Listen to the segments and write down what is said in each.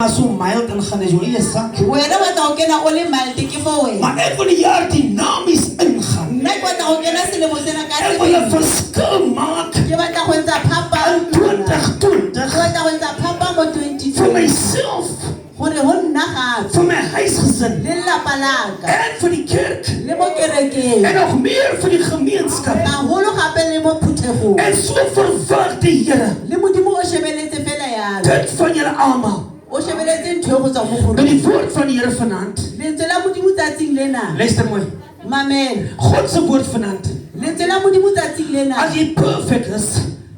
So mild en gaan is jou eie sak. Wena wat ook na ole maltiki voor we. Maar ek wil die jaar dynamies ingaan. Net wat ook na sile mo sena ka. Ek wil 'n verskil maak. Jy wat daar kwenza papa. 2020. Wat daar kwenza papa mo 22. For myself. Hore honna ga. For my huisgesin. Le lapa laka. En vir die kerk. Le mo kereke. En nog meer vir die gemeenskap. Ka holo gape le mo phuthego. En so verwag die Here. Le modimo o shebeletse fela ya. Dit van julle almal. O shebeletse ntho go tsa mo go. Met die woord van die Here vanaand. Lentswe la modimo tsatsing lena. Luister mooi. Mamela. God se woord vanaand. Lentswe la modimo tsatsing lena. As jy perfect is.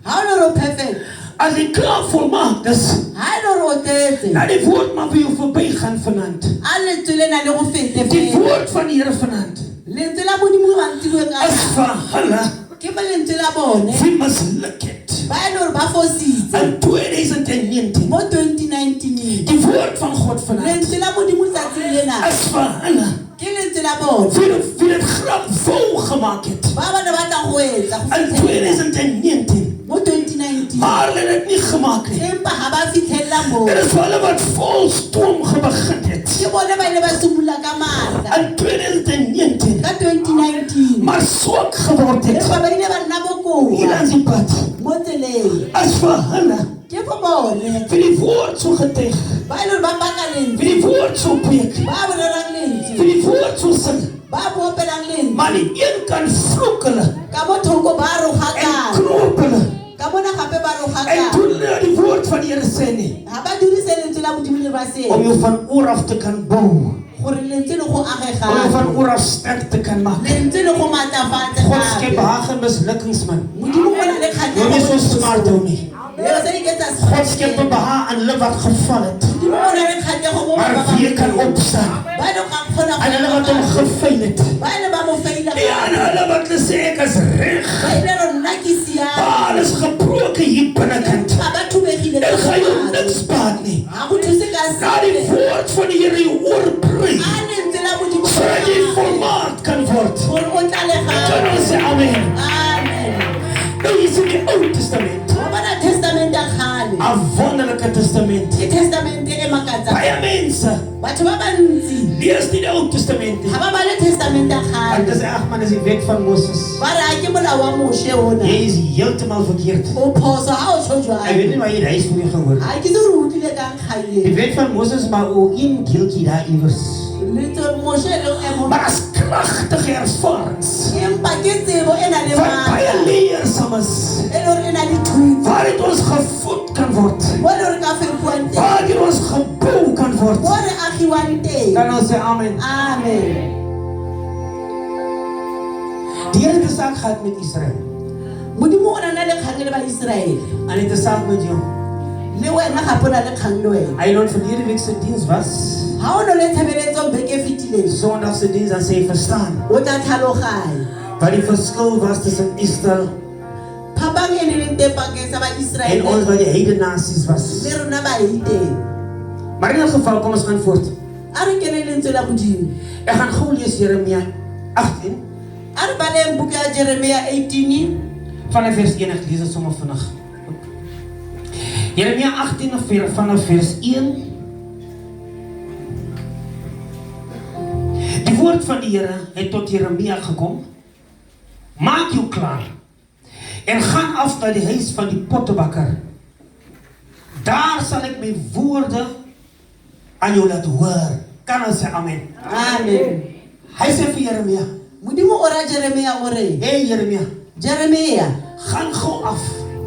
How no perfect. As jy klaar volmaak is. How no rotete. Nou die woord maar vir jou verby gaan vanaand. Alle tswele na le go fete. Die woord van die Here vanaand. Lentswe la modimo wa ntwe ka. As vir hulle. Ke ba lentswe la bone. We must look it. Ba no ba fositse. In 2019. Mo 2019. Die woord van God vanaand. Lentswe la modimo tsatsing lena. As vir hulle. Ke lentswe la bone. Wie het grap vol gemaak het. Ba ba ba ta go etsa. In 2019. Mo 2019. Maar hulle het nie gemaak nie. Empa ha ba fitlhela mo. Dit is hulle wat vol stoom begin het. Ke bone ba ile ba sumula ka matla. In 2019. Ka 2019. Maar swak geword het. Ba ba ile ba nna bokoa. Hier aan die pad. Mo tseleng. As vir hulle. Ke go bone. Vir die woord so getuig. Ba ile ba baka lentswe. Vir die woord so preek. Ba bo rang lentswe. Vir die woord so sing. Ba bo pelang lentswe. Maar die een kan vloek hulle. Ka mo thoko ba ro En gaka. knoop hulle. Ka bona gape ba ro En gaka. doen hulle die woord van die Here sê nie. Ha ba dirise lentswe la modimo le ba se. Om jou van oor af te kan bou. Gore lentswe le go agega. Om jou van oor af sterk te kan maak. Lentswe le go matlafatsa. God skep haag en mislukkings man. Modimo o na le Jy is so smart ou nie. Le se ke tsa. God skep behaag aan hulle wat geval het. Modimo o na le khatego go. Maar wie kan opstaan? Ba no ka khona. En hulle wat hom gefail het. Ba ile ba mo feila. Ja, en hulle wat hulle sê ek is reg. Ba ile ro nakisia. Alles gebroken hier binnekant. Ba ba thubegile. Dit gaan jou niks baat nie. Ha go thuse ka se. Na die woord van die Here jou oorbring. Lentswe la modimo. Sodat jy volmaak kan word. Gore o tlalega. Kan ons sê amen. Amen. Nou is in die Ou Testament. Bana testament ya khale. 'n wonderlike testament. Ke testament e makatsa. Baie mense Batho ba bantsi lees nie die Ou Testament nie. ha ba ba le testament ya En khale. dis ag man, is die wet van Moses. Ba re ke molao wa Moshe ona. Jy is heeltemal verkeerd. O phoso ha o tshojwa. Ek weet nie waar jy reis voor gehoor. Ha ke se re utlile ka Die khale. wet van Moses maar o een deeltjie daar iewers. Little Moshe lo e mo. Maar as kragtige ervarings. Empa ke tsebo ena le Van ma. baie leersames. E lo ena le thuto. Waar dit ons gevoed kan word. Mo lo re ka fe kwante. Waar dit ons gebou kan word. Mo re agiwante. Kan ons sê amen. Amen. Die Here het 'n saak gehad met Israel. Modimo o na le kgang le ba Israel. En dit is 'n saak met jou. Le wena ga pona le kgang le wena. Hy het verlede week se diens was. Ha o no le tshebeletso beke fitileng. Sondag se diens dan sê hy verstaan. O tla tlhaloganya. Wat die verskil was tussen Israel Phapang e ne le teng pakeng sa ba en Israele ons wat die heidene nasies was. le rona ba iteng. Maar in elk geval kom ons gaan voort. A re kene lentswe la modimo. Ek gaan gou lees Jeremia 18 A re baleng buku ya Jeremia 18 vanaf vers 1. Ek lees dit sommer vinnig. Jeremia 18 vanaf vers 1. Die woord van die Here het tot Jeremia gekom. Maak jou klaar en gaan af na die huis van die pottebakker. Daar sal ek my woorde aan jou laat hoor. Kan ons sê amen. Amen. Hy sê vir Jeremia, Modimo o ra Jeremia o re, hey Jeremia, Jeremia, gaan gou af.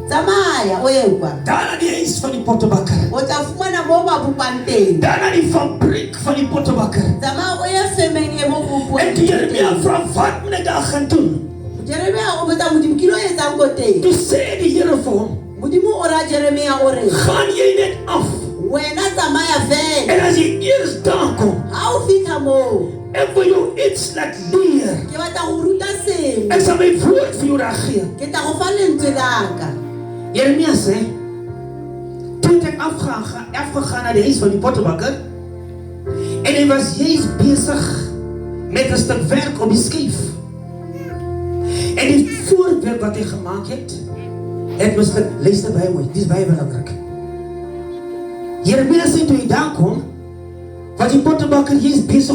tsamaya o ye kwa. Daar na die huis van die pottebakker. O tla fumana mo ba bopang teng. Daar na die fabriek van die pottebakker. Tsamaya o ye femeng e mo En bopuang die Jeremia vra, wat moet ek daar gaan doen? Jeremia o botsa modimo ke lo etsang ko teng. Toe sê die Here vir hom, Modimo o ra Jeremia o re, gaan jy net af. wena tsamaya fela. En as jy eers daar kom, Ha o fitlha mo, ek wil jou iets laat leer. ke batla go ruta sengwe. Ek sal my woord vir jou daar gee. Ke tla go fa lentswe laka. Jeremia sê, toe het ek afgegaan na die huis van die pottebakker, en hy was juist bezig met 'n stuk werk op die skief. En die voorwerp wat hy gemaak het misluk. Luister baie mooi, dit is baie belangrik. Jeremia sê toe hy daar kom, was die pottebakker juist bezig